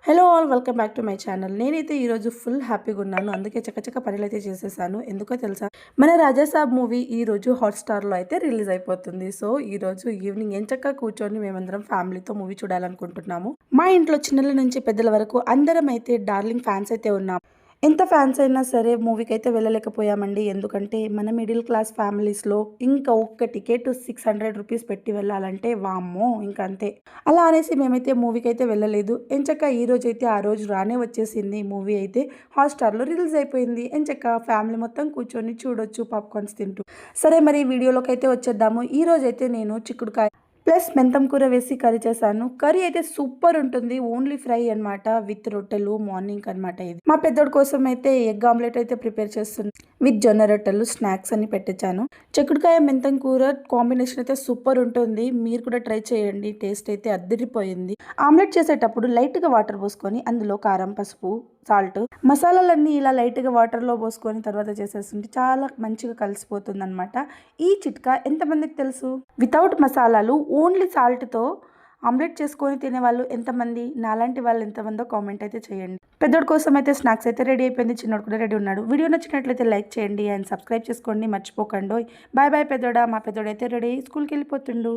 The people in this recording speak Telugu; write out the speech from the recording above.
Hello all welcome back to my channel. నేనైతే ఈరోజు ఫుల్ హ్యాపీగా ఉన్నాను. అందుకే చకచక పనులైతే చేసేసాను. ఎందుకో తెలుసా, మన రాజాసాబ్ మూవీ ఈరోజు హాట్‌స్టార్‌లో అయితే రిలీజ్ అయిపోతుంది. సో ఈరోజు ఈవినింగ్ ఎంచక్కా కూర్చొని మేమందరం ఫ్యామిలీతో మూవీ చూడాలనుకుంటున్నాము. మా ఇంట్లో చిన్నల నుంచి పెద్దల వరకు అందరం అయితే డార్లింగ్ ఫ్యాన్స్ అయితే ఉన్నాం. ఎంత ఫ్యాన్స్ అయినా సరే మూవీకైతే వెళ్ళలేకపోయామండి. ఎందుకంటే మన మిడిల్ క్లాస్ ఫ్యామిలీస్‌లో ఇంకా ఒక్క టికెట్ ₹600 పెట్టి వెళ్ళాలంటే వామ్మో! ఇంక అంతే. అలా అనేసి మేమైతే మూవీకైతే వెళ్ళలేదు. ఎంచక్కా ఈరోజైతే ఆ రోజు రానే వచ్చేసింది. మూవీ అయితే హాట్‌స్టార్‌లో రిలీజ్ అయిపోయింది. ఎంచక్కా ఫ్యామిలీ మొత్తం కూర్చొని చూడొచ్చు పాప్‌కార్న్స్ తింటూ. సరే మరి వీడియోలోకైతే వచ్చేద్దాము. ఈరోజైతే నేను చిక్కుడుకాయ ప్లస్ మెంతం కూర వేసి కర్రీ చేశాను. కర్రీ అయితే సూపర్ ఉంటుంది. ఓన్లీ ఫ్రై అనమాట. విత్ రొట్టెలు మార్నింగ్ అనమాట ఇది. మా పెద్దోడి కోసం అయితే ఎగ్ ఆమ్లెట్ అయితే ప్రిపేర్ చేస్తుంది. విత్ జొన్న రొట్టెలు స్నాక్స్ అని పెట్టించాను. చిక్కుడుకాయ మెంతం కూర కాంబినేషన్ అయితే సూపర్ ఉంటుంది. మీరు కూడా ట్రై చేయండి. టేస్ట్ అయితే అద్దిరిపోయింది. ఆమ్లెట్ చేసేటప్పుడు లైట్‌గా వాటర్ పోసుకొని అందులో కారం, పసుపు, సాల్ట్, మసాలాలన్నీ ఇలా లైట్‌గా వాటర్‌లో పోసుకొని తర్వాత చేసేస్తుంటే చాలా మంచిగా కలిసిపోతుందనమాట. ఈ చిట్కా ఎంతమందికి తెలుసు? వితౌట్ మసాలాలు ఓన్లీ సాల్ట్‌తో ఆమ్లెట్ చేసుకొని తినేవాళ్ళు ఎంతమంది? నాలాంటి వాళ్ళు ఎంతమందో కామెంట్ అయితే చేయండి. పెద్దోడి కోసం అయితే స్నాక్స్ అయితే రెడీ అయిపోయింది. చిన్నోడు కూడా రెడీ ఉన్నాడు. వీడియో నచ్చినట్లయితే లైక్ చేయండి అండ్ సబ్స్క్రైబ్ చేసుకోండి మర్చిపోకండోయ్. బాయ్ బాయ్ పెద్దోడా. మా పెద్దోడైతే రెడీ అయ్యి స్కూల్‌కి వెళ్ళిపోతుండు.